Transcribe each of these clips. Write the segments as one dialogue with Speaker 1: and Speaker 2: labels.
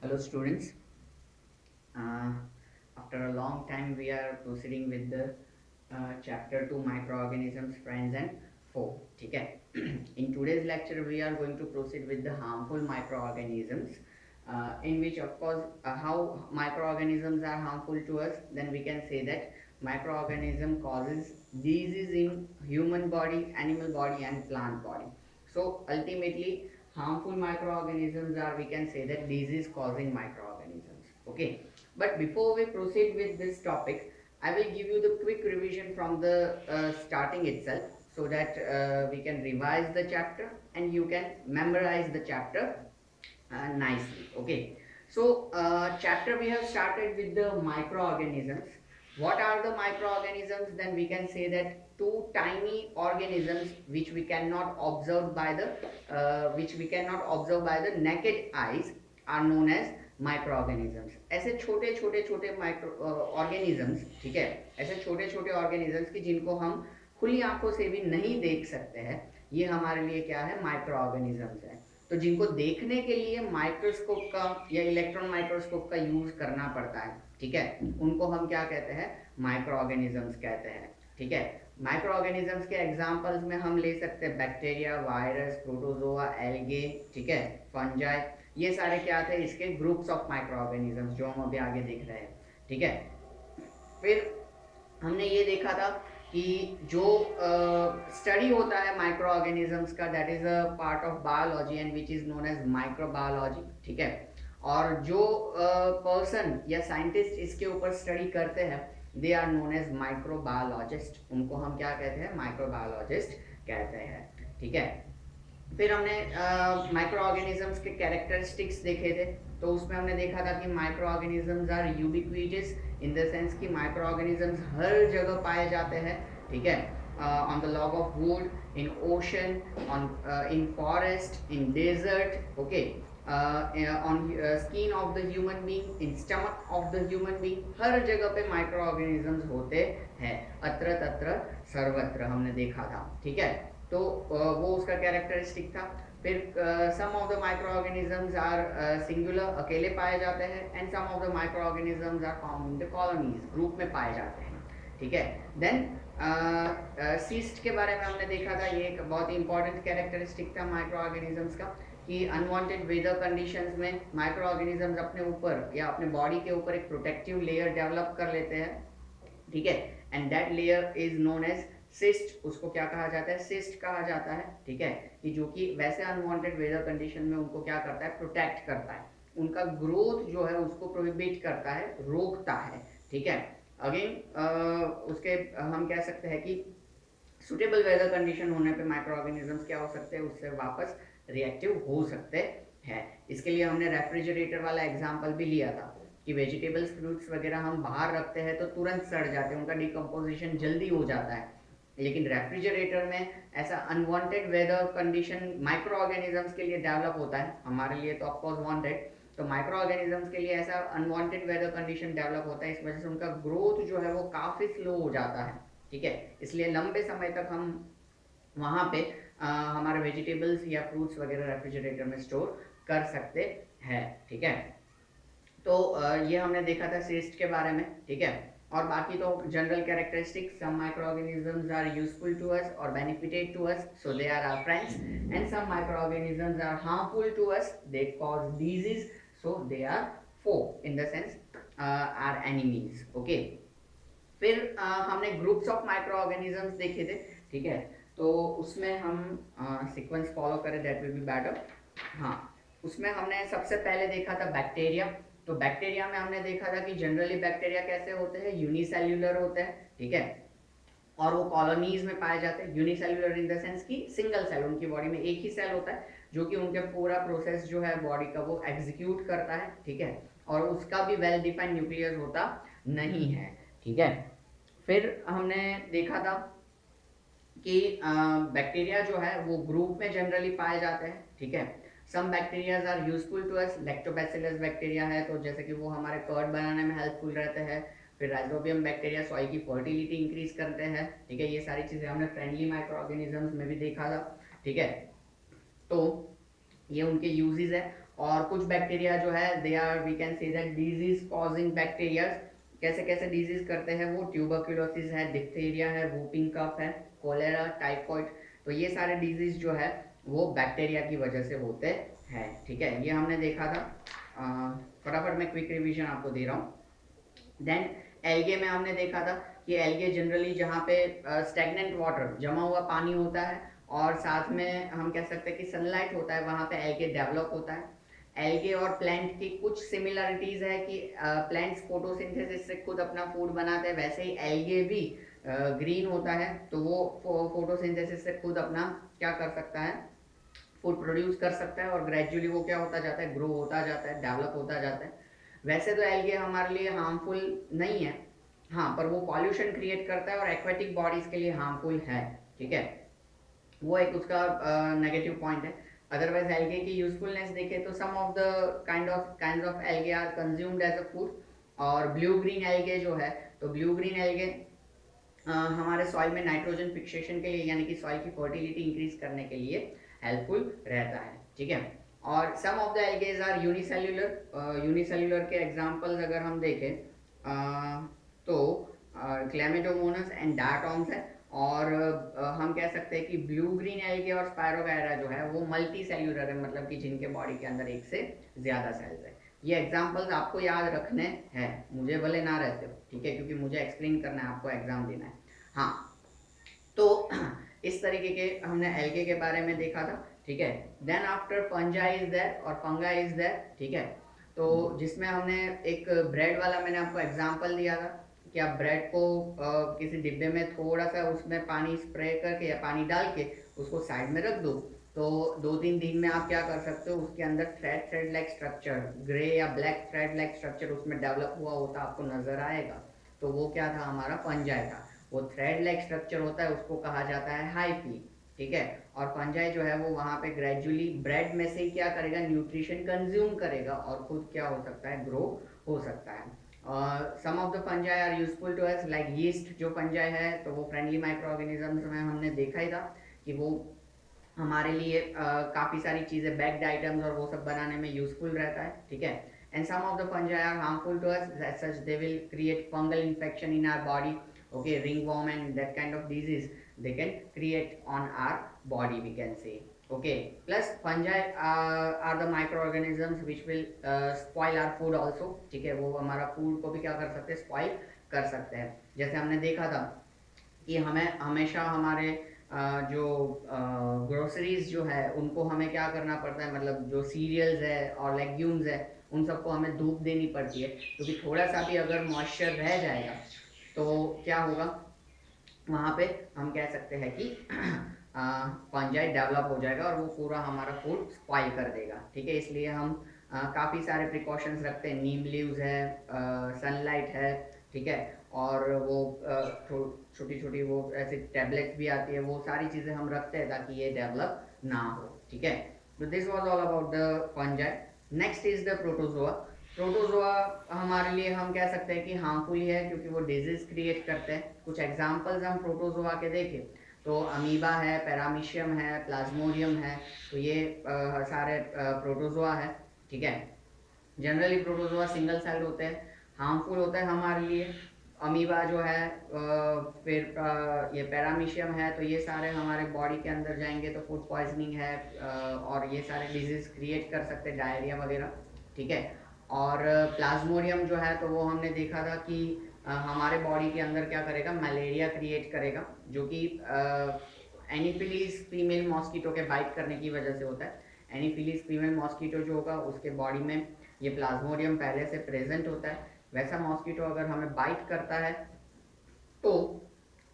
Speaker 1: Hello students. Uh, After a long time we are proceeding with the chapter 2 microorganisms, friends and foe. ठीक है. In today's lecture we are going to proceed with the harmful microorganisms, in which of course how microorganisms are harmful to us. Then we can say that microorganism causes disease in human body, animal body and plant body. So ultimately harmful microorganisms are, we can say that, disease causing microorganisms. Okay, but before we proceed with this topic, I will give you the quick revision from the starting itself, so that we can revise the chapter and you can memorize the chapter nicely. Okay, so chapter we have started with the microorganisms. What are the microorganisms? Then we can say that two tiny organisms which we cannot observe by the naked eyes are known as microorganisms. ऐसे छोटे छोटे छोटे micro organisms, ठीक है, ऐसे छोटे छोटे organisms की जिनको हम खुली आंखों से भी नहीं देख सकते हैं, ये हमारे लिए क्या है, माइक्रो ऑर्गेनिजम्स है. तो जिनको देखने के लिए माइक्रोस्कोप का या इलेक्ट्रॉन माइक्रोस्कोप का यूज करना पड़ता है, ठीक है, उनको हम क्या कहते हैं, माइक्रो ऑर्गेनिजम्स कहते हैं. ठीक है, माइक्रो ऑर्गेनिजम्स के एग्जांपल्स में हम ले सकते हैं बैक्टीरिया, वायरस, प्रोटोजोआ, एल्गे, ठीक है, फंजाई. ये सारे क्या थे, इसके ग्रुप्स ऑफ माइक्रो ऑर्गेनिजम्स जो हम अभी आगे देख रहे हैं. ठीक है, फिर हमने ये देखा था कि जो स्टडी होता है माइक्रो ऑर्गेनिजम्स का, that is a part of biology and which is known as microbiology. ठीक है, और जो पर्सन या साइंटिस्ट इसके ऊपर स्टडी करते हैं, they are known as microbiologist. उनको हम क्या कहते हैं, माइक्रोबायोलॉजिस्ट कहते हैं. ठीक है, फिर हमने माइक्रो ऑर्गेनिजम्स के कैरेक्टरिस्टिक्स देखे थे. तो उसमें हमने देखा था कि micro organisms are ubiquitous, in the sense कि माइक्रो ऑर्गेनिजम्स हर जगह पाए जाते हैं. ठीक है, on the log of wood, in ocean, on in forest, in desert. Okay, on skin of the human being, in stomach of the human being, हर जगह पे माइक्रो ऑर्गेनिजम्स होते हैं. अत्र तत्र सर्वत्र हमने देखा था. ठीक है, तो वो उसका कैरेक्टरिस्टिक था. फिर some of the micro organisms are singular, अकेले पाए जाते हैं, and some of the micro organisms are found in the colonies, group में पाए जाते हैं. ठीक है, देन सिस्ट के बारे में हमने देखा था. ये एक बहुत ही इंपॉर्टेंट कैरेक्टरिस्टिक था माइक्रो ऑर्गेनिजम्स का, कि अनवांटेड वेदर कंडीशंस में माइक्रो ऑर्गेनिजम्स अपने ऊपर या अपने बॉडी के ऊपर एक प्रोटेक्टिव लेयर डेवलप कर लेते हैं. ठीक है, and that layer is known as cyst. उसको क्या कहा जाता है, सिस्ट कहा जाता है. ठीक है, कि जो कि वैसे अनवांटेड वेदर कंडीशन में उनको क्या करता है, प्रोटेक्ट करता है, उनका ग्रोथ जो है उसको प्रोहिबिट करता है, रोकता है. ठीक है, अगेन उसके हम कह सकते हैं कि सुटेबल वेदर कंडीशन होने पे माइक्रो ऑर्गेनिजम्स क्या हो सकते हैं, उससे वापस रिएक्टिव हो सकते हैं. इसके लिए हमने रेफ्रिजरेटर वाला एग्जांपल भी लिया था कि वेजिटेबल्स, फ्रूट्स वगैरह हम बाहर रखते हैं तो तुरंत सड़ जाते हैं, उनका डिकम्पोजिशन जल्दी हो जाता है. लेकिन रेफ्रिजरेटर में ऐसा unwanted weather condition microorganisms के लिए डेवलप होता है, हमारे लिए तो ऑफकोर्स वांटेड. तो माइक्रो ऑर्गेनिजम्स के लिए ऐसा अनवांटेड वेदर कंडीशन डेवलप होता है, इस वजह से उनका ग्रोथ जो है वो काफ़ी स्लो हो जाता है. ठीक है, इसलिए लंबे समय तक हम वहाँ पे हमारे वेजिटेबल्स या फ्रूट्स वगैरह रेफ्रिजरेटर में स्टोर कर सकते हैं. ठीक है, तो ये हमने देखा था सिस्ट के बारे में. ठीक है, और बाकी तो general characteristics, some microorganisms are useful to us और benefited to us, so they are our friends, and some microorganisms are harmful to us, they cause disease, so they are foe, in the sense are enemies. Okay, फिर हमने groups of micro organisms देखे थे. ठीक है, तो उसमें हम sequence follow करें, दैट विल बी बेटर. हाँ, उसमें हमने सबसे पहले देखा था बैक्टीरिया. तो बैक्टीरिया में हमने देखा था कि जनरली बैक्टीरिया कैसे होते हैं, यूनिसेल्युलर होते हैं. ठीक है, और वो कॉलोनीज में पाए जाते हैं. यूनिसेल्युलर इन द सेंस कि सिंगल सेल, उनकी बॉडी में एक ही सेल होता है जो कि उनके पूरा प्रोसेस जो है बॉडी का वो एग्जीक्यूट करता है. ठीक है, और उसका भी वेल डिफाइंड न्यूक्लियस होता नहीं है. ठीक है, फिर हमने देखा था कि बैक्टीरिया जो है वो ग्रुप में जनरली पाए जाते हैं. ठीक है, some bacterias are useful to us. Lactobacillus bacteria है, तो जैसे कि वो हमारे कर्ड बनाने में हेल्पफुल रहते हैं. फिर राइजोबियम बैक्टीरिया सॉइल की फर्टिलिटी इंक्रीज करते हैं. ठीक है, ये सारी चीज़ें हमने फ्रेंडली माइक्रो ऑर्गेनिजम्स में भी देखा था. ठीक है, तो ये उनके यूजेस है. और कुछ बैक्टीरिया जो है they are we can say that disease causing bacteria. कैसे कैसे डिजीज करते हैं वो, ट्यूबरक्यूलोसिस है, डिप्थीरिया है, वूपिंग कफ है, कोलेरा, टाइफॉइड। तो ये सारे डिजीज जो है वो बैक्टीरिया की वजह से होते हैं। ठीक है, ये हमने देखा था। फटाफट मैं क्विक रिवीजन आपको दे रहा हूँ। देन एल्गे में हमने देखा था कि एल्गे जनरली जहाँ पे स्टेगनेंट वाटर, जमा हुआ पानी होता है, और साथ में हम कह सकते हैं कि सनलाइट होता है, वहाँ पे एल्गे डेवलप होता है। एल्गे और प्लांट की कुछ सिमिलरिटीज है कि प्लांट्स फोटोसिंथेसिस से खुद अपना फूड बनाते हैं, वैसे ही एल्गे भी ग्रीन होता है, तो वो फोटोसिंथेसिस से खुद अपना क्या कर सकता है, फूड प्रोड्यूस कर सकता है, और ग्रेजुअली वो क्या होता जाता है, ग्रो होता जाता है, डेवलप होता जाता है। वैसे तो एल्गे हमारे लिए हार्मफुल नहीं है, हाँ, पर वो पॉल्यूशन क्रिएट करता है और एक्वेटिक बॉडीज के लिए हार्मफुल है। ठीक है, वो एक उसका नेगेटिव पॉइंट है। अदरवाइज एल्गे की यूजफुलनेस देखें तो some of the kind of algae are consumed as a food. और ब्लू ग्रीन एल्गे जो है, तो ब्लू ग्रीन एल्गे हमारे सॉइल में नाइट्रोजन फिक्सेशन के लिए, यानी कि सॉइल की फर्टिलिटी इंक्रीज करने के लिए हेल्पफुल रहता है। ठीक है, और some of the algaes are unicellular. Unicellular के एग्जांपल्स अगर हम देखें तो क्लेमेडोमोनस एंड डायटॉम्स है। और हम कह सकते हैं कि ब्लू ग्रीन एल्गे और स्पायरोगायरा जो है वो मल्टी सेल्यूलर है, मतलब कि जिनके बॉडी के अंदर एक से ज़्यादा सेल्स है। ये एग्जांपल्स आपको याद रखने हैं, मुझे भले ना रहते हो, ठीक है, क्योंकि मुझे एक्सप्लेन करना है, आपको एग्जाम देना है। हाँ, तो इस तरीके के हमने एल्गे के बारे में देखा था। ठीक है, then after fungi is there और फंगा इज देयर। ठीक है, तो जिसमें हमने एक ब्रेड वाला मैंने आपको एग्जांपल दिया था कि आप ब्रेड को किसी डिब्बे में थोड़ा सा उसमें पानी स्प्रे करके या पानी डाल के उसको साइड में रख दो, तो 2-3 दिन में आप क्या कर सकते हो, उसके अंदर थ्रेड लाइक स्ट्रक्चर, ग्रे या ब्लैक थ्रेड लाइक स्ट्रक्चर उसमें डेवलप हुआ होता आपको नजर आएगा। तो वो क्या था, हमारा फंजाई था। वो थ्रेड लाइक स्ट्रक्चर होता है, उसको कहा जाता है हाइफी। ठीक है, और फंजाई जो है वो वहां पे ग्रेजुअली ब्रेड में से क्या करेगा, न्यूट्रिशन कंज्यूम करेगा और खुद क्या हो सकता है, ग्रो हो सकता है। Some of the fungi are useful to us, like yeast जो फंजाई है तो वो फ्रेंडली माइक्रो ऑर्गेनिजम्स में हमने देखा ही था कि वो हमारे लिए काफ़ी सारी चीज़ें, बैक्ड आइटम्स और वो सब बनाने में यूजफुल रहता है। ठीक है, and some of the fungi are harmful to us, as such they will create fungal infection in our body. Okay, ringworm and that kind of disease they can create on our body, we can say. Okay, plus fungi are the microorganisms which will spoil our food also. ठीक है, वो हमारा food को भी क्या कर सकते हैं, स्पॉइल कर सकते हैं। जैसे हमने देखा था कि हमें हमेशा हमारे जो ग्रोसरीज जो है उनको हमें क्या करना पड़ता है, मतलब जो सीरियल्स है और लेग्यूम्स है उन सबको हमें धूप देनी पड़ती है, क्योंकि थोड़ा सा भी अगर मॉइस्चर रह जाएगा तो क्या होगा, वहाँ पे हम कह सकते हैं कि फंजाई डेवलप हो जाएगा और वो पूरा हमारा फूड स्पॉइल कर देगा। ठीक है, इसलिए हम काफ़ी सारे प्रिकॉशंस रखते हैं, नीम लीव्स है, सनलाइट है। ठीक है, और वो छोटी छोटी वो ऐसी टैबलेट्स भी आती है, वो सारी चीज़ें हम रखते हैं ताकि ये डेवलप ना हो। ठीक है, तो this was all about the fungi. Next is the protozoa. Protozoa हमारे लिए हम कह सकते हैं कि हार्मफुल ही है, क्योंकि वो डिजीज क्रिएट करते हैं। कुछ एग्जांपल्स हम प्रोटोजोआ के देखें तो अमीबा है, पैरामीशियम है, प्लाज्मोडियम है, तो ये सारे प्रोटोजोआ है। ठीक है, जनरली प्रोटोजोआ सिंगल सेल्ड होते हैं, हार्मफुल होता है हमारे लिए। अमीबा जो है फिर ये पैरामीशियम है, तो ये सारे हमारे बॉडी के अंदर जाएंगे तो फूड पॉइजनिंग है, और ये सारे डिजीज क्रिएट कर सकते हैं, डायरिया वगैरह। ठीक है, और प्लाज्मोडियम जो है तो वो हमने देखा था कि हमारे बॉडी के अंदर क्या करेगा, मलेरिया क्रिएट करेगा, जो कि एनीफिलीज फीमेल मॉस्किटो के बाइट करने की वजह से होता है। एनीफिलीज फीमेल मॉस्किटो जो होगा उसके बॉडी में ये प्लाज्मोडियम पहले से प्रेजेंट होता है। वैसा मॉस्किटो अगर हमें बाइट करता है तो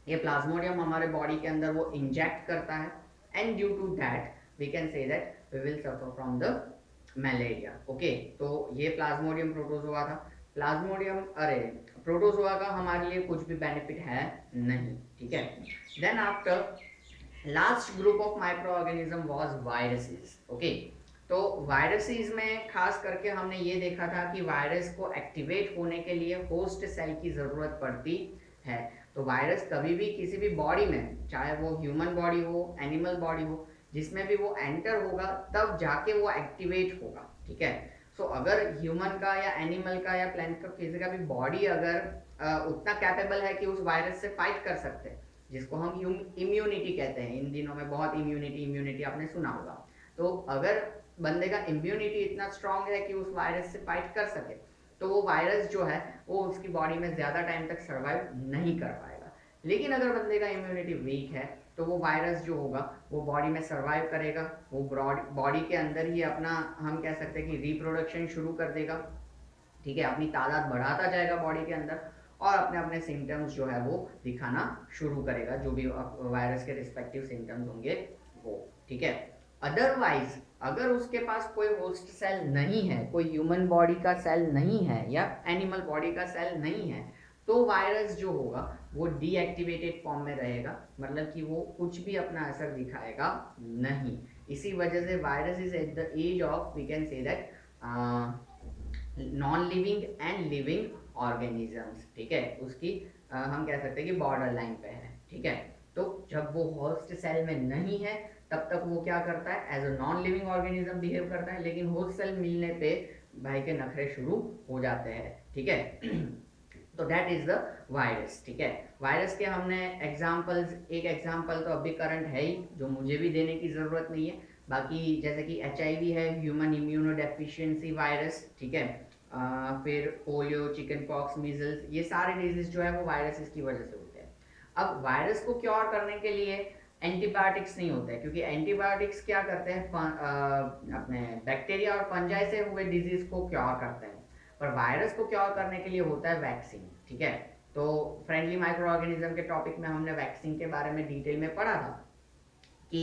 Speaker 1: ये प्लाज्मोडियम हमारे बॉडी के अंदर वो इंजेक्ट करता है, and due to that we can say that we will suffer from the malaria. Okay, तो ये प्लाज्मोडियम प्रोटोजोआ था। प्लाज्मोडियम, अरे प्रोटोजोआ का हमारे लिए कुछ भी बेनिफिट है नहीं। ठीक है, then after last group of microorganism was viruses. Okay, तो वायरसेस में खास करके हमने ये देखा था कि वायरस को एक्टिवेट होने के लिए होस्ट सेल की ज़रूरत पड़ती है। तो वायरस कभी भी किसी भी बॉडी में, चाहे वो ह्यूमन बॉडी हो, एनिमल बॉडी हो, जिसमें भी वो एंटर होगा तब जाके वो एक्टिवेट होगा, ठीक है। सो अगर ह्यूमन का या एनिमल का या प्लांट का किसी का भी बॉडी अगर उतना कैपेबल है कि उस वायरस से फाइट कर सकते हैं, जिसको हम इम्यूनिटी कहते हैं, इन दिनों में बहुत इम्यूनिटी इम्यूनिटी आपने सुना होगा। तो अगर बंदे का इम्यूनिटी इतना स्ट्रांग है कि उस वायरस से फाइट कर सके, तो वो वायरस जो है वो उसकी बॉडी में ज़्यादा टाइम तक सर्वाइव नहीं कर पाएगा। लेकिन अगर बंदे का इम्यूनिटी वीक है तो वो वायरस जो होगा वो बॉडी में सर्वाइव करेगा, वो बॉडी के अंदर ही अपना, हम कह सकते हैं कि रिप्रोडक्शन शुरू कर देगा, ठीक है, अपनी तादाद बढ़ाता जाएगा बॉडी के अंदर और अपने अपने सिम्टम्स जो है वो दिखाना शुरू करेगा, जो भी वायरस के रिस्पेक्टिव सिम्टम्स होंगे वो, ठीक है। अदरवाइज अगर उसके पास कोई होस्ट सेल नहीं है, कोई ह्यूमन बॉडी का सेल नहीं है या एनिमल बॉडी का सेल नहीं है, तो वायरस जो होगा वो डीएक्टिवेटेड फॉर्म में रहेगा, मतलब कि वो कुछ भी अपना असर दिखाएगा नहीं। इसी वजह से virus is at the edge of, we can say that, non living and living organisms, ठीक है, उसकी हम कह सकते हैं कि बॉर्डर लाइन पे है, ठीक है। तो जब वो होस्ट सेल में नहीं है तब तक वो क्या करता है, as a non living organism behave करता है, लेकिन होस्ट सेल मिलने पे भाई के नखरे शुरू हो जाते हैं, ठीक है। तो दैट इज द वायरस, ठीक है। वायरस के हमने एग्जाम्पल्स, एक एग्जाम्पल तो अभी करंट है ही जो मुझे भी देने की ज़रूरत नहीं है, बाकी जैसे कि HIV है, ह्यूमन इम्यूनो डेफिशिएंसी वायरस, ठीक है। फिर पोलियो, चिकन पॉक्स, मीजल्स, ये सारे डिजीज जो है वो वायरसेस की वजह से होते हैं। अब वायरस को क्योर करने के लिए एंटीबायोटिक्स नहीं होते हैं, क्योंकि एंटीबायोटिक्स क्या करते हैं, अपने बैक्टीरिया और फंजाई से हुए डिजीज को क्योर करते हैं, पर वायरस को क्योर करने के लिए होता है वैक्सीन, ठीक है। तो फ्रेंडली माइक्रो ऑर्गेनिज्म के टॉपिक में हमने वैक्सीन के बारे में डिटेल में पढ़ा था कि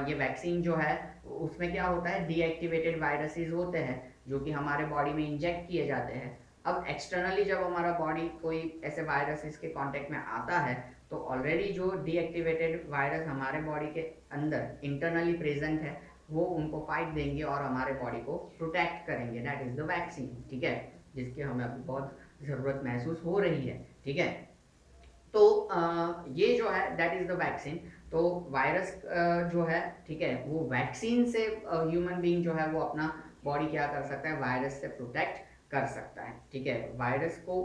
Speaker 1: ये वैक्सीन जो है उसमें क्या होता है, डीएक्टिवेटेड वायरसेस होते हैं जो कि हमारे बॉडी में इंजेक्ट किए जाते हैं। अब एक्सटर्नली जब हमारा बॉडी कोई ऐसे वायरसेस के कांटेक्ट में आता है तो ऑलरेडी जो डीएक्टिवेटेड वायरस हमारे बॉडी के अंदर इंटरनली प्रेजेंट है वो उनको फाइट देंगे और हमारे बॉडी को प्रोटेक्ट करेंगे, दैट इज द वैक्सीन, ठीक है, जिसकी हमें अभी बहुत ज़रूरत महसूस हो रही है, ठीक है। तो ये जो है दैट इज द वैक्सीन। तो वायरस जो है, ठीक है, वो वैक्सीन से ह्यूमन बीइंग जो है वो अपना बॉडी क्या कर सकता है, वायरस से प्रोटेक्ट कर सकता है, ठीक है। वायरस को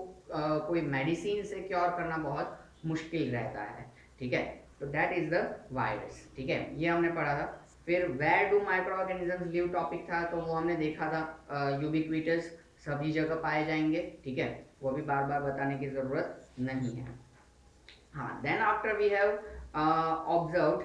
Speaker 1: कोई मेडिसिन से क्योर करना बहुत मुश्किल रहता है, ठीक है। तो दैट इज द वायरस, ठीक है, ये हमने पढ़ा था। फिर where do microorganisms live topic था, तो वो हमने देखा था यूबिक्विटस, सभी जगह पाए जाएंगे, ठीक है, वो भी बार बार बताने की ज़रूरत नहीं है। हाँ, then after we have observed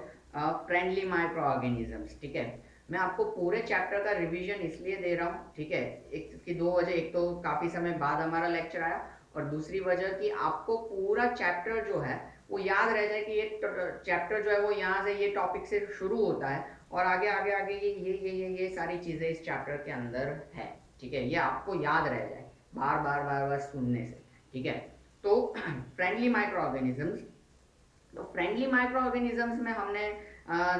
Speaker 1: friendly microorganisms, ठीक है। मैं आपको पूरे चैप्टर का रिवीजन इसलिए दे रहा हूँ, ठीक है, एक की दो वजह, एक तो काफ़ी समय बाद हमारा लेक्चर आया और दूसरी वजह कि आपको पूरा चैप्टर जो है वो याद रह जाए कि ये चैप्टर जो है वो यहाँ से ये टॉपिक से शुरू होता है और आगे आगे आगे ये सारी चीज़ें इस चैप्टर के अंदर है, ठीक है, ये आपको याद रह जाए बार बार बार बार सुनने से, ठीक है। तो फ्रेंडली माइक्रो ऑर्गेनिजम्स, तो फ्रेंडली माइक्रो ऑर्गेनिजम्स में हमने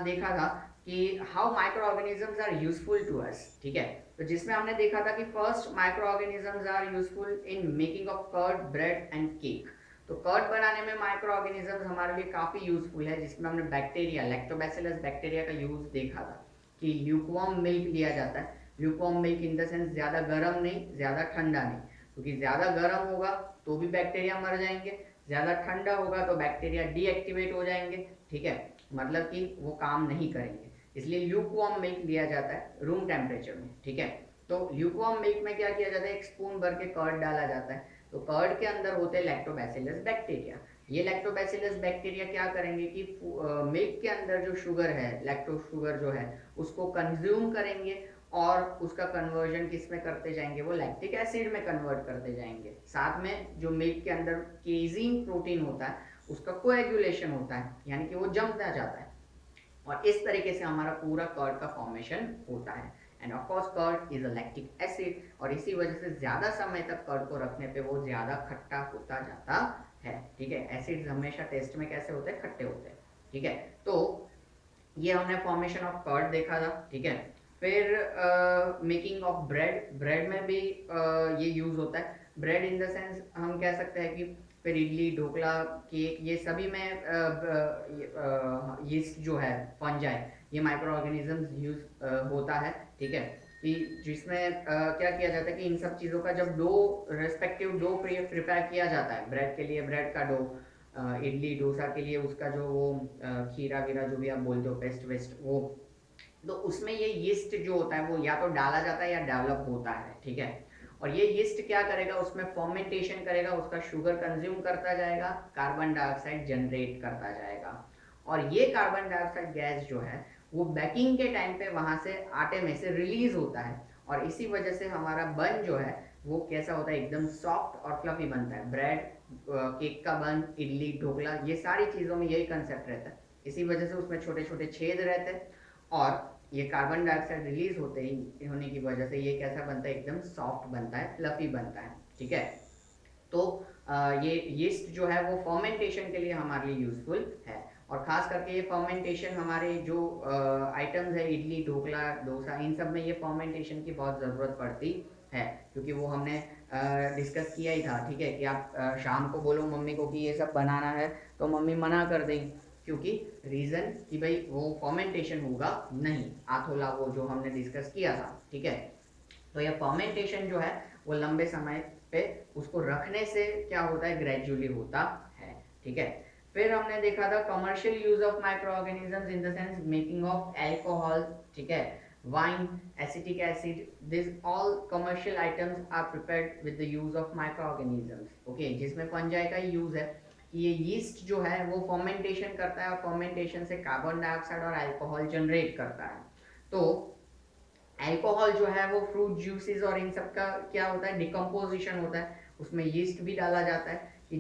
Speaker 1: देखा था कि how micro organisms are useful to us, ठीक है। तो जिसमें हमने देखा था कि first micro organisms are useful in making of curd, bread and cake. तो कर्ड बनाने में माइक्रो ऑर्गेनिजम्स हमारे लिए काफ़ी यूजफुल है, जिसमें हमने बैक्टीरिया, लैक्टोबैसिलस बैक्टीरिया का यूज देखा था कि ल्यूकवार्म मिल्क लिया जाता है। Lukewarm milk in the sense ज़्यादा गर्म नहीं, ज़्यादा ठंडा नहीं, क्योंकि ज़्यादा गर्म होगा तो भी बैक्टीरिया मर जाएंगे, ज़्यादा ठंडा होगा तो बैक्टीरिया डीएक्टिवेट हो जाएंगे, ठीक है, मतलब कि वो काम नहीं करेंगे, इसलिए ल्यूकवार्म मिल्क लिया जाता है रूम टेम्परेचर में, ठीक है। तो ल्यूकवार्म मिल्क में क्या किया जाता है, एक स्पून भर के कर्ड डाला जाता है, तो कर्ड के अंदर होते हैं लैक्टोबैसिलस बैक्टीरिया। ये लैक्टोबैसिलस बैक्टीरिया क्या करेंगे कि मिल्क के अंदर जो शुगर है, लैक्टो शुगर जो है, उसको कंज्यूम करेंगे और उसका कन्वर्जन किस में करते जाएंगे, वो लैक्टिक एसिड में कन्वर्ट करते जाएंगे। साथ में जो मिल्क के अंदर केजीन प्रोटीन होता है उसका कोएगुलेशन होता है, यानी कि वो जमता जाता है और इस तरीके से हमारा पूरा कर्ड का फॉर्मेशन होता है। And of course curd is a lactic acid और इसी वजह से ज़्यादा समय तक कर्ड को रखने पे वो ज़्यादा खट्टा होता जाता है, ठीक है। एसिड्स हमेशा टेस्ट में कैसे होते हैं, खट्टे होते हैं, ठीक है। तो ये हमने फॉर्मेशन ऑफ कर्ड देखा था, ठीक है। फिर मेकिंग ऑफ ब्रेड, ब्रेड में भी ये यूज़ होता है। ब्रेड इन द सेंस हम कह सकते हैं कि फिर इडली, ढोकला, केक, ये सभी में ये जो है फंजाई, ये माइक्रो ऑर्गेनिजम्स यूज होता है, ठीक है, कि जिसमें क्या किया जाता है कि इन सब चीज़ों का जब डो रेस्पेक्टिव डो प्रिपेयर किया जाता है, ब्रेड के लिए ब्रेड का डो, इडली डोसा के लिए उसका जो वो खीरा वीरा जो भी आप बोलते हो पेस्ट वेस्ट वो, तो उसमें ये यीस्ट जो होता है वो या तो डाला जाता है या डेवलप होता है, ठीक है। और ये यीस्ट क्या करेगा, उसमें फर्मेंटेशन करेगा, उसका शुगर कंज्यूम करता जाएगा, कार्बन डाइऑक्साइड जनरेट करता जाएगा, और ये कार्बन डाइऑक्साइड गैस जो है वो बेकिंग के टाइम पे वहां से आटे में से रिलीज होता है, और इसी वजह से हमारा बन जो है वो कैसा होता है, एकदम सॉफ्ट और फ्लफी बनता है। ब्रेड, केक का बन, इडली, ढोकला, ये सारी चीज़ों में यही कंसेप्ट रहता है। इसी वजह से उसमें छोटे छोटे छेद रहते हैं, और ये कार्बन डाइऑक्साइड रिलीज होने की वजह से ये कैसा बनता है, एकदम सॉफ्ट बनता है, फ्लफी बनता है, ठीक है। तो ये यीस्ट जो है वो फर्मेंटेशन के लिए हमारे लिए यूजफुल है, और खास करके ये फर्मेंटेशन हमारे जो आइटम्स है, इडली ढोकला डोसा, इन सब में ये फर्मेंटेशन की बहुत ज़रूरत पड़ती है, क्योंकि वो हमने डिस्कस किया ही था, ठीक है, कि आप शाम को बोलो मम्मी को कि ये सब बनाना है तो मम्मी मना कर देंगी, क्योंकि रीज़न कि भाई वो फर्मेंटेशन होगा नहीं, आथोला वो जो हमने डिस्कस किया था, ठीक है। तो यह फर्मेंटेशन जो है वो लंबे समय पे उसको रखने से क्या होता है, ग्रेजुअली होता है, ठीक है। फिर हमने देखा था commercial use of microorganisms in the sense making of alcohol, ठीक है, wine, acetic acid, this all commercial items are prepared with the use of microorganisms, okay, जिसमें फंजाई का यूज है कि ये यीस्ट जो है वो फर्मेंटेशन करता है, और फर्मेंटेशन से कार्बन डाइऑक्साइड और अल्कोहल जनरेट करता है। तो अल्कोहल जो है वो फ्रूट जूसेस और इन सब का क्या होता है, डिकम्पोजिशन होता है, उसमें यीस्ट भी डाला जाता है, कि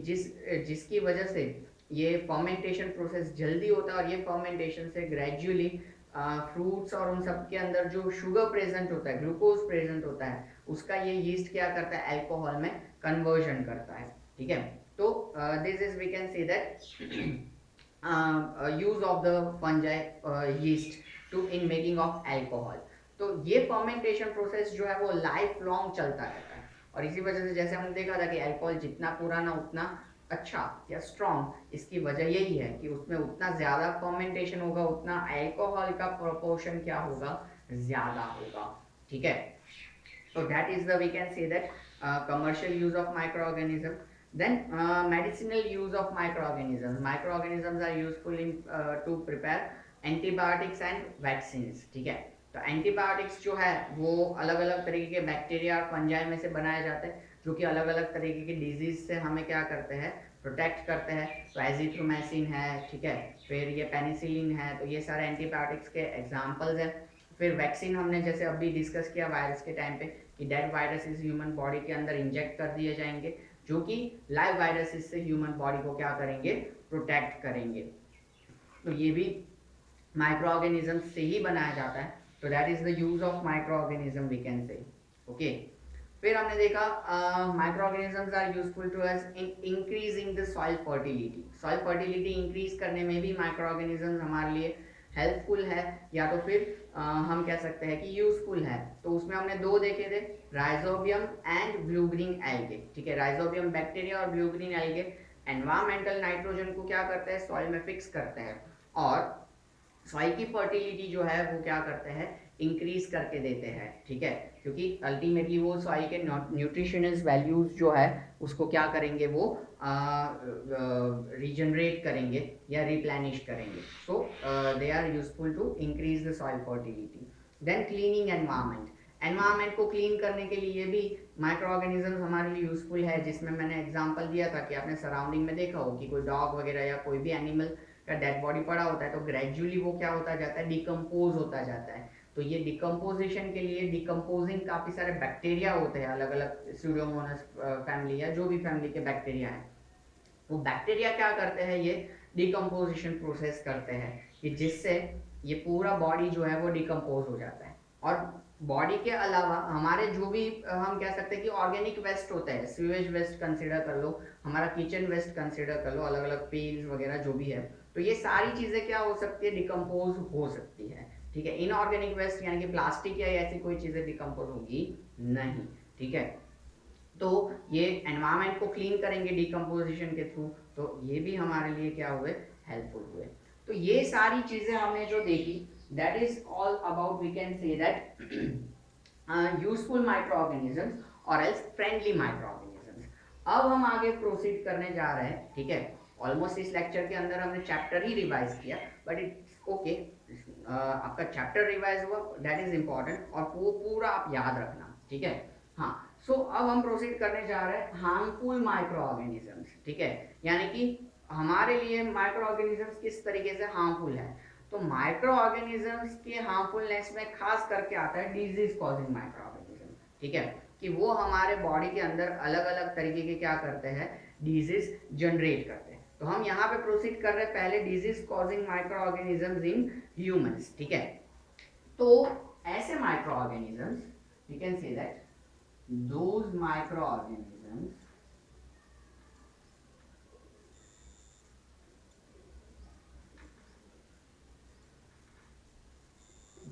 Speaker 1: जिसकी वजह से ये फर्मेंटेशन प्रोसेस जल्दी होता है, और ये फर्मेंटेशन से ग्रेजुअली फ्रूट्स और उन सब के अंदर जो शुगर प्रेजेंट होता है, ग्लूकोज प्रेजेंट होता है, उसका ये यीस्ट क्या करता है, अल्कोहल में कन्वर्जन करता है, ठीक है। तो this is we can say that use of the fungi yeast to in making of alcohol. तो ये फर्मेंटेशन प्रोसेस जो है वो लाइफ लॉन्ग चलता रहता है, और इसी वजह से जैसे हमने देखा था कि अल्कोहल जितना पुराना उतना अच्छा या स्ट्रॉन्ग, इसकी वजह यही है कि उसमें उतना ज़्यादा फर्मेंटेशन होगा, उतना अल्कोहल का प्रोपोर्शन क्या होगा, ज़्यादा होगा, ठीक है। So that is the we can say that commercial use of microorganism. Then medicinal use of microorganisms. Microorganisms are useful in to prepare antibiotics and vaccines. ठीक है, तो एंटीबायोटिक्स जो है वो अलग अलग तरीके के बैक्टीरिया और फंजाई में से बनाए जाते हैं, जो कि अलग अलग तरीके की डिजीज से हमें क्या करते हैं, प्रोटेक्ट करते हैं। तो एजिथ्रोमाइसिन है, ठीक है, फिर ये पेनिसिलिन है, तो ये सारे एंटीबायोटिक्स के एग्जाम्पल्स हैं। फिर वैक्सीन हमने जैसे अभी डिस्कस किया वायरस के टाइम पे कि डेड वायरसेस ह्यूमन बॉडी के अंदर इंजेक्ट कर दिए जाएंगे, जो कि लाइव वायरसेस से ह्यूमन बॉडी को क्या करेंगे, प्रोटेक्ट करेंगे। तो ये भी माइक्रो ऑर्गेनिज्म से ही बनाया जाता है, तो that is the use of microorganism we can say, okay. फिर हमने देखा micro organisms are useful to us in increasing the soil fertility. Soil fertility increase करने में भी माइक्रो ऑर्गेनिजम्स हमारे लिए हेल्पफुल है, या तो फिर हम कह सकते हैं कि यूजफुल है। तो उसमें हमने दो देखे थे, rhizobium and blue green algae, ठीक है। राइजोबियम बैक्टीरिया और blue green algae environmental nitrogen को क्या करते हैं, सॉइल में फिक्स करते हैं, और सॉइल की फर्टिलिटी जो है वो क्या करते हैं, इंक्रीज करके देते हैं, ठीक है, क्योंकि अल्टीमेटली वो सॉइल के न्यूट्रिशनस वैल्यूज जो है उसको क्या करेंगे, वो रीजनरेट करेंगे या रिप्लेनिश करेंगे। So they are useful to increase the soil fertility. Then cleaning environment, environment को क्लीन करने के लिए भी माइक्रो ऑर्गेनिज्म हमारे लिए यूजफुल है, जिसमें मैंने एग्जांपल दिया था कि आपने सराउंडिंग में देखा हो कि कोई डॉग वगैरह या कोई भी एनिमल का डेड बॉडी पड़ा होता है, तो ग्रेजुअली वो क्या होता जाता है, डिकम्पोज होता जाता है। तो ये डिकम्पोजिशन के लिए डिकम्पोजिंग काफ़ी सारे बैक्टीरिया होते हैं, अलग अलग स्यूडोमोनास फैमिली या जो भी फैमिली के बैक्टीरिया हैं, वो बैक्टीरिया क्या करते हैं, ये डिकम्पोजिशन प्रोसेस करते हैं, कि जिससे ये पूरा बॉडी जो है वो डिकम्पोज हो जाता है। और बॉडी के अलावा हमारे जो भी हम कह सकते हैं कि ऑर्गेनिक वेस्ट होता है, सीवेज वेस्ट कंसिडर कर लो, हमारा किचन वेस्ट कंसिडर कर लो, अलग अलग पेल्स वगैरह जो भी है, तो ये सारी चीज़ें क्या हो सकती है, डिकम्पोज हो सकती है, ठीक है। इनऑर्गेनिक वेस्ट यानी कि प्लास्टिक या ऐसी कोई चीज़ें डिकम्पोज होगी नहीं, ठीक है। तो ये एनवायरनमेंट को क्लीन करेंगे डिकम्पोजिशन के थ्रू, तो ये भी हमारे लिए क्या हुए, हेल्पफुल हुए। तो ये सारी चीज़ें हमने जो देखी that is all about, we can say that useful microorganisms or else friendly microorganisms. अब हम आगे प्रोसीड करने जा रहे हैं, ठीक है। ऑलमोस्ट इस लेक्चर के अंदर हमने चैप्टर ही रिवाइज किया, बट इट्स ओके, आपका चैप्टर रिवाइज हुआ, दैट इज इम्पॉर्टेंट, और वो पूरा आप याद रखना, ठीक है। हाँ, सो अब हम प्रोसीड करने जा रहे हैं हार्मफुल माइक्रो ऑर्गेनिजम्स, ठीक है। यानी कि हमारे लिए माइक्रो ऑर्गेनिजम्स किस तरीके से हार्मफुल है। तो माइक्रो ऑर्गेनिजम्स के हार्मफुलनेस में खास करके आता है डिजीज कॉजिंग माइक्रो ऑर्गेनिज्म, ठीक है, कि वो हमारे बॉडी के अंदर अलग अलग तरीके के क्या करते हैं, डिजीज जनरेट करते हैं। तो हम यहाँ पे प्रोसीड कर रहे हैं पहले disease causing microorganisms in humans, ठीक है। तो ऐसे microorganisms, we can say that those microorganisms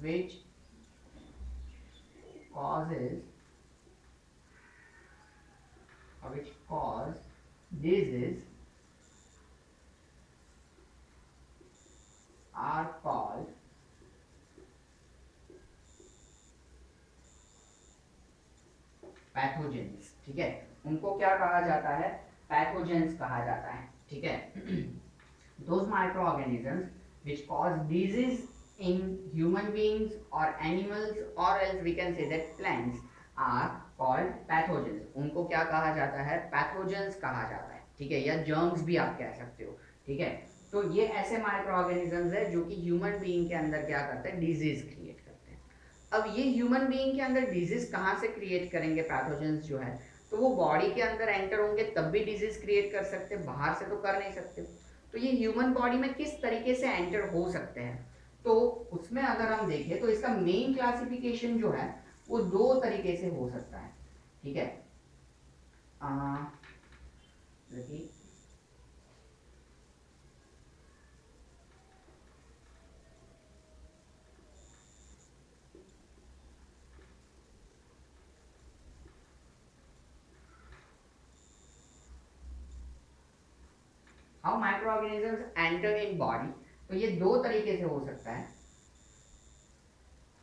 Speaker 1: which causes or which cause disease are called pathogens, ठीक है। उनको क्या कहा जाता है, पैथोजेंस कहा जाता है, ठीक है। those microorganisms which cause disease in human beings or animals or else we can say that plants are called pathogens. उनको क्या कहा जाता है, पैथोजेंस कहा जाता है, ठीक है, या जर्म्स भी आप कह सकते हो, ठीक है। तो ये ऐसे माइक्रो ऑर्गेनिजम्स है जो कि ह्यूमन बीइंग के अंदर क्या करते हैं, डिजीज क्रिएट करते हैं। अब ये ह्यूमन बीइंग के अंदर डिजीज कहाँ से क्रिएट करेंगे, पैथोजेंस जो है, तो वो बॉडी के अंदर एंटर होंगे तब भी डिजीज क्रिएट कर सकते, बाहर से तो कर नहीं सकते। तो ये ह्यूमन बॉडी में किस तरीके से एंटर हो सकते हैं, तो उसमें अगर हम देखें तो इसका मेन क्लासिफिकेशन जो है वो दो तरीके से हो सकता है, ठीक है। देखिए how micro organisms enter in body, तो ये दो तरीके से हो सकता है,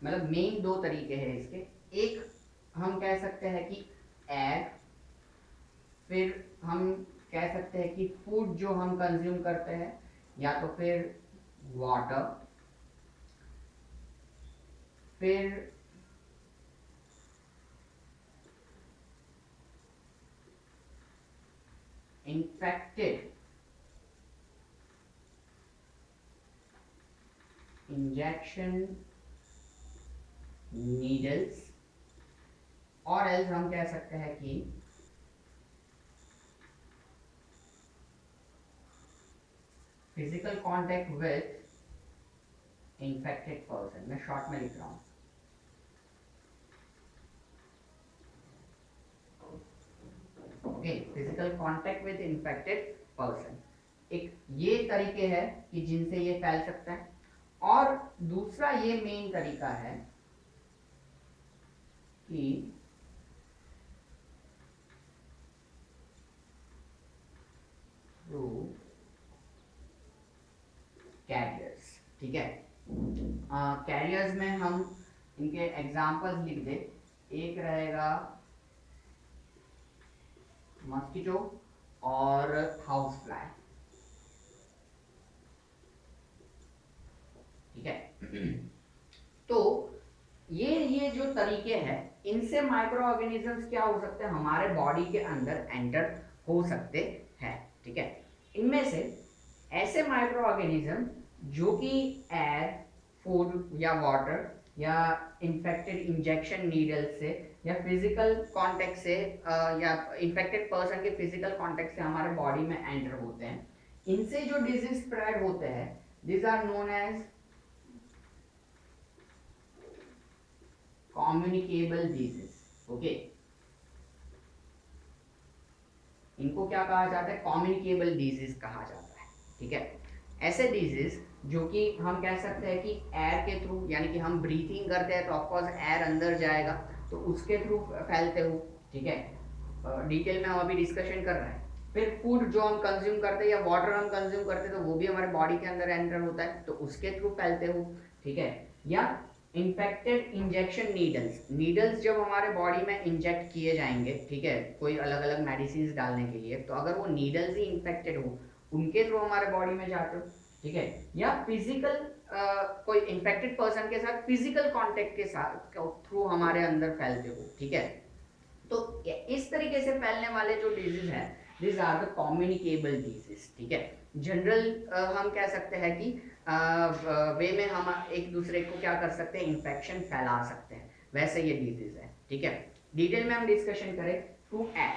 Speaker 1: मतलब मेन दो तरीके हैं इसके। एक हम कह सकते हैं कि एयर, फिर हम कह सकते हैं कि फूड जो हम कंज्यूम करते हैं, या तो फिर वाटर, फिर infected इंजेक्शन नीडल्स, और एल्स हम कह सकते हैं कि physical contact with infected person. मैं शॉर्ट में लिख रहा हूं, okay, physical contact with infected person. एक ये तरीके हैं कि जिनसे ये फैल सकता है, और दूसरा ये मेन तरीका है कि थ्रू कैरियर्स, ठीक है। कैरियर्स में हम इनके एग्जाम्पल्स लिख दे, एक रहेगा मस्किटो और हाउस फ्लाई, ठीक है। तो ये जो तरीके हैं, इनसे माइक्रो ऑर्गेनिजम्स क्या हो सकते हैं, हमारे बॉडी के अंदर एंटर हो सकते हैं, ठीक है। इनमें से ऐसे माइक्रो ऑर्गेनिज्म जो कि एयर, फूड या वाटर या इन्फेक्टेड इंजेक्शन नीडल से या फिजिकल कांटेक्ट से या इन्फेक्टेड पर्सन के फिजिकल कांटेक्ट से हमारे बॉडी में एंटर होते हैं, इनसे जो डिजीज स्प्रेड होते हैं, this are known as communicable disease, okay. इनको क्या कहा जाता है, कम्युनिकेबल डिजीज कहा जाता है, ठीक है। ऐसे डिजीज जो कि हम कह सकते हैं कि एयर के थ्रू, यानी कि हम ब्रीथिंग करते हैं तो ऑफकोर्स एयर अंदर जाएगा, तो उसके थ्रू फैलते हो, ठीक है। डिटेल में हम अभी डिस्कशन कर रहे हैं। फिर फूड जो हम कंज्यूम करते हैं या वाटर हम कंज्यूम करते हैं, तो वो भी हमारे बॉडी के अंदर एंटर होता है, तो उसके थ्रू फैलते हो, ठीक है, या इन्फेक्टेड इंजेक्शन नीडल्स जब हमारे बॉडी में इंजेक्ट किए जाएंगे, ठीक है, कोई अलग अलग मेडिसिन डालने के लिए, तो अगर वो नीडल्स ही इन्फेक्टेड हो, उनके थ्रू हमारे बॉडी में जाते हो, ठीक है, या फिजिकल कोई इन्फेक्टेड पर्सन के साथ फिजिकल कांटेक्ट के साथ थ्रू हमारे अंदर फैलते हो, ठीक है। तो इस तरीके से फैलने वाले जो डिजीज है, this are the communicable disease, ठीक है। जनरल हम कह सकते हैं कि वे में हम एक दूसरे को क्या कर सकते हैं, इन्फेक्शन फैला सकते हैं, वैसे ये डिजीज है, ठीक है। डिटेल में हम डिस्कशन करें थ्रू एयर।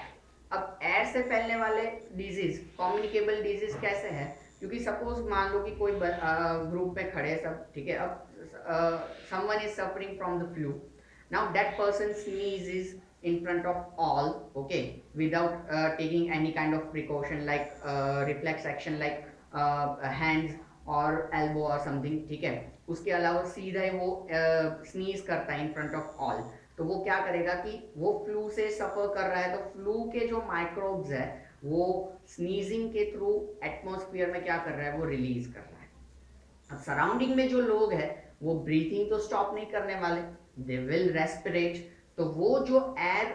Speaker 1: अब एयर से फैलने वाले डिजीज, कम्युनिकेबल डिजीज कैसे है, क्योंकि सपोज मान लो कि कोई ग्रुप में खड़े सब, ठीक है, अब someone is suffering from the flu, now that person sneezes in front of all, okay, without taking any kind of precaution like reflex action like hands और elbow or something, ठीक है, उसके अलावा सीधा ही वो स्नीज करता है इन फ्रंट ऑफ ऑल, तो वो क्या करेगा कि वो फ्लू से सफर कर रहा है, तो फ्लू के जो माइक्रोब्स है वो स्नीजिंग के थ्रू एटमॉस्फेयर में क्या कर रहा है, वो रिलीज कर रहा है। अब सराउंडिंग में जो लोग हैं वो ब्रीथिंग तो स्टॉप नहीं करने वाले, दे विल रेस्पिरेट, तो वो जो एयर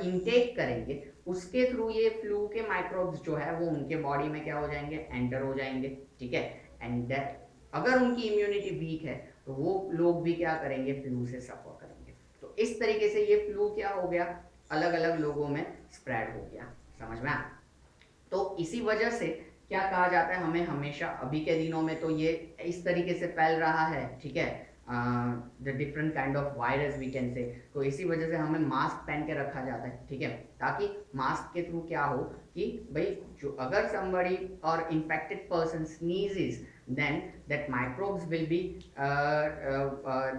Speaker 1: इनटेक करेंगे उसके थ्रू ये फ्लू के माइक्रोब्स जो है वो उनके बॉडी में क्या हो जाएंगे, एंटर हो जाएंगे, ठीक है। एंड दैट अगर उनकी इम्यूनिटी वीक है तो वो लोग भी क्या करेंगे, फ्लू से सफर करेंगे। तो इस तरीके से ये फ्लू क्या हो गया, अलग अलग लोगों में स्प्रेड हो गया, समझ में आया। तो इसी वजह से क्या कहा जाता है, हमें हमेशा अभी के दिनों में तो ये इस तरीके से फैल रहा है, ठीक है, the different kind of virus we can say, तो इसी वजह से हमें मास्क पहन के रखा जाता है, ठीक है, ताकि मास्क के थ्रू क्या हो कि भाई जो अगर somebody or infected person sneezes, then that microbes will be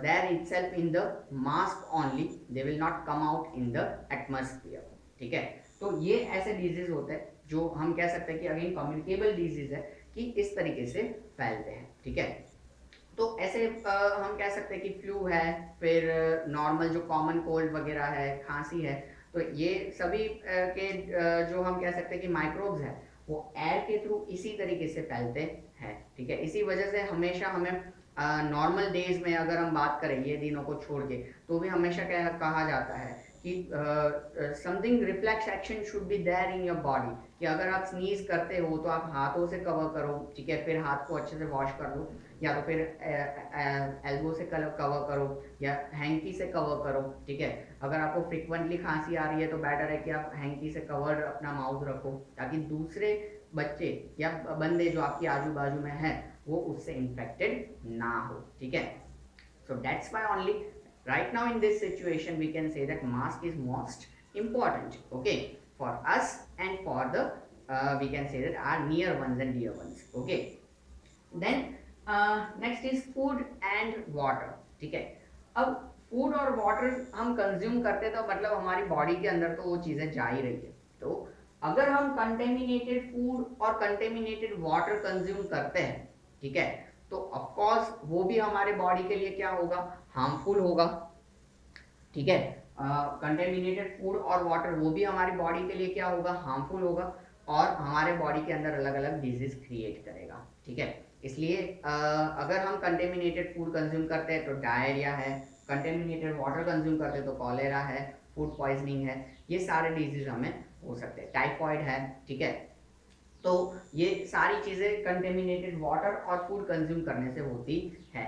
Speaker 1: there itself in the mask only, they will not come out in the atmosphere, ठीक है। तो ये ऐसे डिजीज होते हैं जो हम कह सकते हैं कि अगेन कम्युनिकेबल डिजीज है, कि इस तरीके से फैलते हैं, ठीक है। तो ऐसे हम कह सकते हैं कि फ्लू है, फिर नॉर्मल जो कॉमन कोल्ड वगैरह है, खांसी है, तो ये सभी के जो हम कह सकते हैं कि माइक्रोब्स है वो एयर के थ्रू इसी तरीके से फैलते हैं, ठीक है। इसी वजह से हमेशा हमें नॉर्मल डेज में अगर हम बात करें ये दिनों को छोड़ के, तो भी हमेशा क्या कहा जाता है कि something reflex action should be there in your body, कि अगर आप स्नीज करते हो तो आप हाथों से कवर करो, ठीक है, फिर हाथ को अच्छे से वॉश कर लो, या तो फिर एल्बो से कवर करो या हैंकी से कवर करो, ठीक है। अगर आपको फ्रिक्वेंटली खांसी आ रही है तो बेटर है कि आप हैंकी से कवर अपना माउथ रखो, ताकि दूसरे बच्चे या बंदे जो आपके आजू बाजू में है वो उससे इन्फेक्टेड ना हो, ठीक है। So that's why only right now in this situation we can say that mask is most important, okay, for us and for the we can say that our near ones and dear ones, okay. Then next is food and water, ठीक है। अब food और water हम consume करते तो मतलब हमारी body के अंदर तो वो चीज़ें जा ही रही है, तो अगर हम कंटेमिनेटेड फूड और कंटेमिनेटेड वाटर कंज्यूम करते हैं, ठीक है, तो ऑफ कोर्स वो भी हमारे बॉडी के लिए क्या होगा, हार्मफुल होगा, ठीक है। कंटेमिनेटेड फूड और वाटर वो भी हमारी बॉडी के लिए क्या होगा, हार्मफुल होगा, और हमारे बॉडी के अंदर अलग अलग डिजीज क्रिएट करेगा, ठीक है। इसलिए अगर हम कंटेमिनेटेड फूड कंज्यूम करते हैं तो डायरिया है, कंटेमिनेटेड वाटर कंज्यूम करते हैं तो कॉलेरा है, फूड पॉइजनिंग है, ये सारे डिजीज हमें हो सकते हैं, टाइफॉइड है, ठीक है। तो ये सारी चीज़ें कंटेमिनेटेड वाटर और फूड कंज्यूम करने से होती है।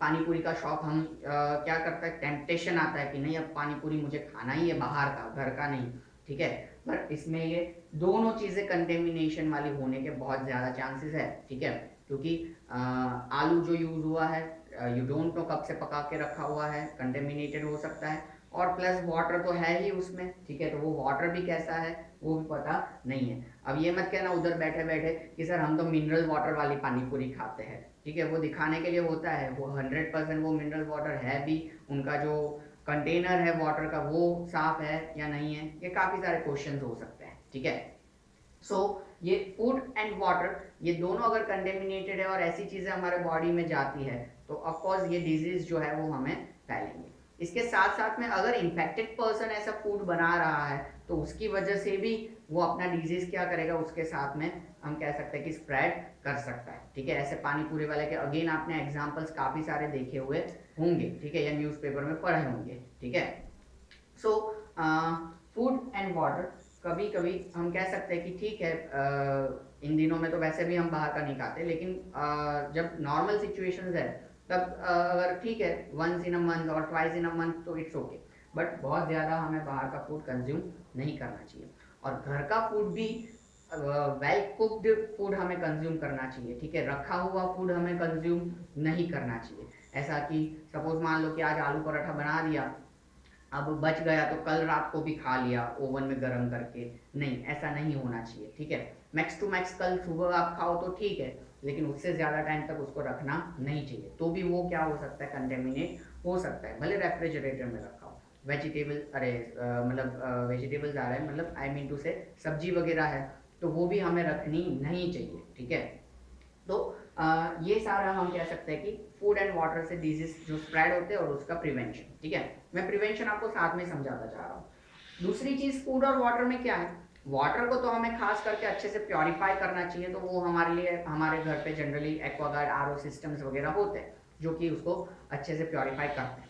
Speaker 1: पानी पूरी का शौक हम क्या करता है, टेम्पटेशन आता है कि नहीं अब पानी पूरी मुझे खाना ही है, बाहर का, घर का नहीं, ठीक है। पर इसमें ये दोनों चीज़ें कंटेमिनेशन वाली होने के बहुत ज़्यादा चांसेस है, ठीक है, क्योंकि आलू जो यूज़ हुआ है यू डोंट नो कब से पका के रखा हुआ है, कंटेमिनेटेड हो सकता है, और प्लस वाटर तो है ही उसमें, ठीक है, तो वो वाटर भी कैसा है वो भी पता नहीं है। अब ये मत कहना उधर बैठे बैठे कि सर हम तो मिनरल वाटर वाली पानी पूरी खाते हैं, ठीक है, वो दिखाने के लिए होता है, वो 100% वो मिनरल वाटर है भी, उनका जो कंटेनर है वाटर का वो साफ है या नहीं है, ये काफ़ी सारे क्वेश्चंस हो सकते हैं, ठीक है। सो ये फूड एंड वाटर ये दोनों अगर कंटेमिनेटेड है और ऐसी चीज़ें हमारे बॉडी में जाती है तो ऑफकोर्स ये डिजीज जो है वो हमें फैलेंगे। इसके साथ साथ में अगर इन्फेक्टेड पर्सन ऐसा फूड बना रहा है तो उसकी वजह से भी वो अपना डिजीज क्या करेगा, उसके साथ में हम कह सकते हैं कि स्प्रेड कर सकता है। ठीक है, ऐसे पानी पूरी वाले के अगेन आपने एग्जांपल्स काफी सारे देखे हुए होंगे, ठीक है, या न्यूज़पेपर में पढ़े होंगे। ठीक है, सो फूड एंड वाटर कभी कभी हम कह सकते हैं कि ठीक है, इन दिनों में तो वैसे भी हम बाहर का नहीं खाते, लेकिन जब नॉर्मल सिचुएशंस है तब अगर ठीक है वंस इन अ मंथ और ट्वाइस इन अ मंथ तो इट्स ओके, बट बहुत ज़्यादा हमें बाहर का फूड कंज्यूम नहीं करना चाहिए। और घर का फूड भी वेल कुक्ड फूड हमें कंज्यूम करना चाहिए। ठीक है, रखा हुआ फूड हमें कंज्यूम नहीं करना चाहिए। ऐसा कि सपोज मान लो कि आज आलू पराठा बना दिया, अब बच गया तो कल रात को भी खा लिया ओवन में गर्म करके, नहीं, ऐसा नहीं होना चाहिए। ठीक है, मैक्स टू मैक्स कल सुबह आप खाओ तो ठीक है, लेकिन उससे ज़्यादा टाइम तक उसको रखना नहीं चाहिए, तो भी वो क्या हो सकता है, कंटेमिनेट हो सकता है, भले रेफ्रिजरेटर में रखा हो। वेजिटेबल, अरे मतलब वेजिटेबल्स आ रहे हैं, मतलब आई मीन टू से सब्जी वगैरह है, तो वो भी हमें रखनी नहीं चाहिए। ठीक है, तो ये सारा हम कह सकते हैं कि फूड एंड वाटर से डिजीज जो स्प्रेड होते हैं और उसका प्रिवेंशन। ठीक है, मैं प्रिवेंशन आपको साथ में समझाता जा रहा हूँ। दूसरी चीज फूड और वाटर में क्या है, वाटर को तो हमें खास करके अच्छे से प्योरीफाई करना चाहिए, तो वो हमारे लिए हमारे घर पे जनरली एक्वागार्ड आरओ सिस्टम्स वगैरह होते हैं जो कि उसको अच्छे से प्योरीफाई करते हैं।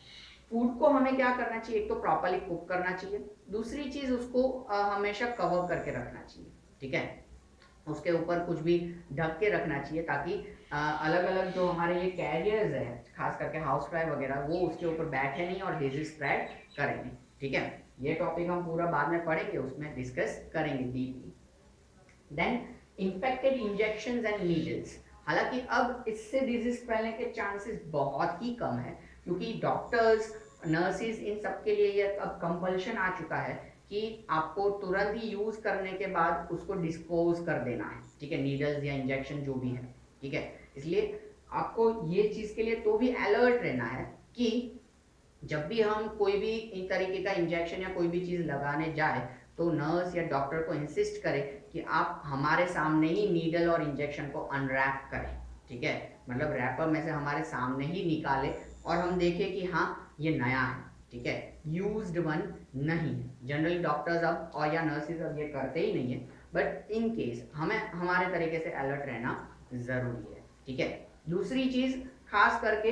Speaker 1: फूड को हमें क्या करना चाहिए, एक तो प्रॉपरली कुक करना चाहिए, दूसरी चीज उसको हमेशा कवर करके रखना चाहिए। ठीक है, उसके ऊपर कुछ भी ढक के रखना चाहिए, ताकि अलग अलग जो हमारे ये कैरियर्स है, खास करके हाउस फ्लाई वगैरह, वो उसके ऊपर बैठे नहीं और डिजीज स्प्रेड करेंगे। ठीक है, ये टॉपिक हम पूरा बाद में पढ़ेंगे, उसमें डिस्कस करेंगे deeply. Then infected injections and needles, हालांकि अब इससे डिजीज फैलने के चांसेस बहुत ही कम है, क्योंकि डॉक्टर्स, नर्सिस, इन सब के लिए ये अब कंपल्शन आ चुका है कि आपको तुरंत ही यूज करने के बाद उसको डिस्पोज कर देना है। ठीक है, नीडल्स या इंजेक्शन जो भी है। ठीक है, इसलिए आपको ये चीज के लिए तो भी अलर्ट रहना है कि जब भी हम कोई भी इन तरीके का इंजेक्शन या कोई भी चीज लगाने जाए तो नर्स या डॉक्टर को इंसिस्ट करें कि आप हमारे सामने ही नीडल और इंजेक्शन को अनरैप करें। ठीक है, मतलब रैपर में से हमारे सामने ही निकाले और हम देखें कि हाँ ये नया है। ठीक है, यूज्ड वन नहीं है। जनरली डॉक्टर्स अब और या नर्सेज अब ये करते ही नहीं है, बट इन केस हमें हमारे तरीके से अलर्ट रहना जरूरी है। ठीक है, दूसरी चीज खास करके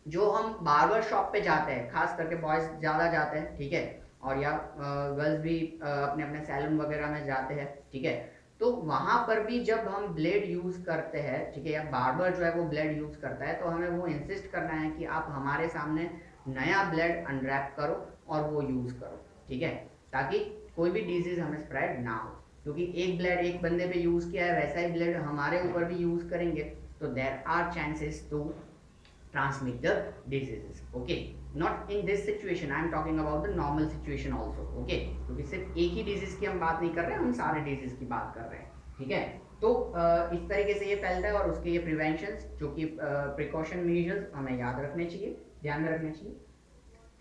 Speaker 1: जो हम बार्बर शॉप पे जाते हैं, खास करके बॉयज ज़्यादा जाते हैं। ठीक है, और या गर्ल्स भी अपने अपने सैलून वगैरह में जाते हैं। ठीक है, तो वहाँ पर भी जब हम ब्लेड यूज़ करते हैं, ठीक है, या बार्बर जो है वो ब्लेड यूज़ करता है, तो हमें वो इंसिस्ट करना है कि आप हमारे सामने नया ब्लेड अनरैप करो और वो यूज़ करो। ठीक है, ताकि कोई भी डिजीज़ हमें स्प्रेड ना हो, क्योंकि एक ब्लेड एक बंदे पे यूज़ किया है, वैसा ही ब्लेड हमारे ऊपर भी यूज़ करेंगे तो there are chances to transmit the diseases. Okay, not in this situation, I am talking about the normal situation also. Okay, क्योंकि सिर्फ एक ही डिजीज की हम बात नहीं कर रहे हैं, हम सारे डिजीज की बात कर रहे हैं। ठीक है, तो इस तरीके से ये फैलता है और उसके ये प्रिवेंशन जो कि प्रिकॉशन मेजर्स हमें याद रखने चाहिए, ध्यान में रखने चाहिए।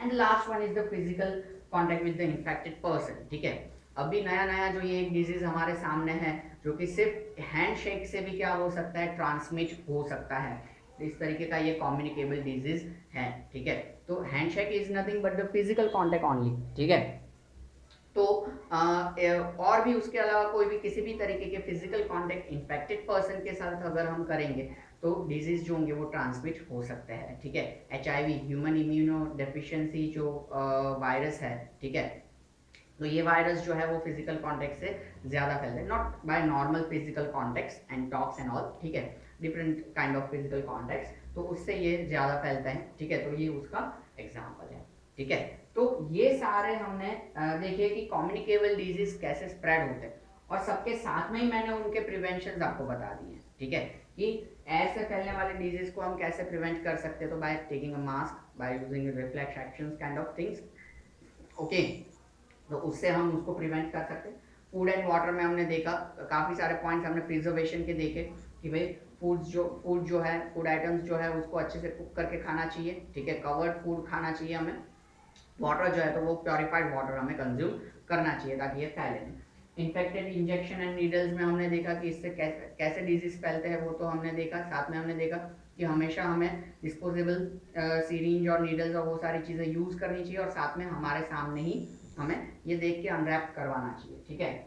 Speaker 1: And last one is the physical contact with the infected person. ठीक है, अभी नया नया जो ये एक डिजीज हमारे सामने है, जो कि सिर्फ हैंड शेक से भी क्या हो सकता है, ट्रांसमिट हो सकता है। इस तरीके का ये कम्युनिकेबल डिजीज है। ठीक है, तो handshake is nothing but the physical contact only. ठीक है, तो और भी उसके अलावा कोई भी किसी भी तरीके के फिजिकल कांटेक्ट इन्फेक्टेड पर्सन के साथ अगर हम करेंगे तो डिजीज जो होंगे वो ट्रांसमिट हो सकते हैं। ठीक है, HIV, ह्यूमन इम्यूनो डेफिशिएंसी जो वायरस है, ठीक है, तो ये वायरस जो है वो फिजिकल कॉन्टेक्ट से ज़्यादा फैलते हैं, not by normal physical contact and talks and all. ठीक है, different kind of physical contact, तो उससे ये ज़्यादा फैलता है। ठीक है, तो ये उसका एग्जाम्पल है। ठीक है, तो ये सारे हमने देखे कि कम्युनिकेबल डिजीज कैसे स्प्रेड होते हैं, और सबके साथ में ही मैंने उनके प्रिवेंशन आपको बता दिए हैं। ठीक है, कि ऐसे फैलने वाले डिजीज को हम कैसे प्रिवेंट कर सकते हैं, तो by taking a mask, by using reflex actions kind of things. Okay, तो उससे हम उसको प्रिवेंट कर सकते हैं। फूड एंड वाटर में हमने देखा काफ़ी सारे पॉइंट्स हमने प्रिजर्वेशन के देखे कि भाई फूड जो है, फूड आइटम्स जो है उसको अच्छे से कुक करके खाना चाहिए। ठीक है, कवर्ड फूड खाना चाहिए हमें। वाटर जो है तो वो प्योरीफाइड वाटर हमें कंज्यूम करना चाहिए ताकि ये फैले नहीं। इन्फेक्टेड इंजेक्शन एंड नीडल्स में हमने देखा कि इससे कैसे डिजीज फैलते हैं, वो तो हमने देखा। साथ में हमने देखा कि हमेशा हमें डिस्पोजेबल सीरिंज और नीडल्स और वो सारी चीज़ें यूज़ करनी चाहिए, और साथ में हमारे सामने ही हमें ये देख के अनरैप करवाना चाहिए, ठीक है।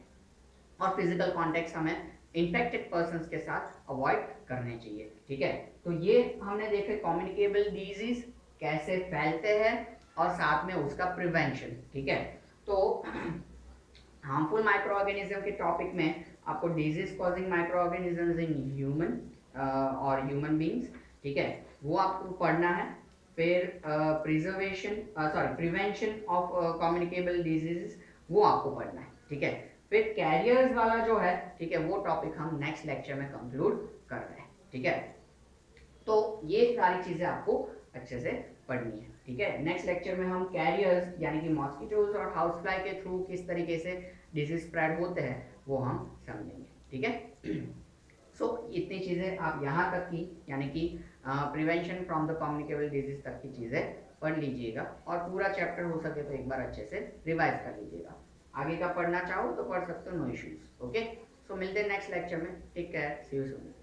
Speaker 1: और फिजिकल कॉन्टेक्ट हमें इन्फेक्टेड पर्सन के साथ अवॉइड करने चाहिए, ठीक है। तो ये हमने देखे कम्युनिकेबल डिजीज कैसे फैलते हैं और साथ में उसका प्रिवेंशन, ठीक है। तो हार्मफुल माइक्रो ऑर्गेनिज्म के टॉपिक में आपको disease causing microorganisms in human और ह्यूमन बींग्स, ठीक है, वो आपको पढ़ना है। फिर प्रिवेंशन ऑफ कम्युनिकेबल डिजीजेस, वो आपको पढ़ना है, ठीक है। फिर कैरियर्स वाला जो है, ठीक है, वो टॉपिक हम नेक्स्ट लेक्चर में कंक्लूड कर रहे हैं, ठीक है। तो ये सारी चीजें आपको अच्छे से पढ़नी है, ठीक है। नेक्स्ट लेक्चर में हम कैरियर्स यानी कि मॉस्किटोज और हाउस फ्लाई के थ्रू किस तरीके से डिजीज स्प्रेड होते हैं वो हम समझेंगे, ठीक है। सो इतनी चीज़ें आप यहाँ तक की यानी कि prevention from the communicable disease तक की चीज़ें पढ़ लीजिएगा, और पूरा चैप्टर हो सके तो एक बार अच्छे से रिवाइज कर लीजिएगा। आगे का पढ़ना चाहो तो पढ़ सकते हो, नो इश्यूज, ओके। सो मिलते हैं नेक्स्ट लेक्चर में, take care, see you soon.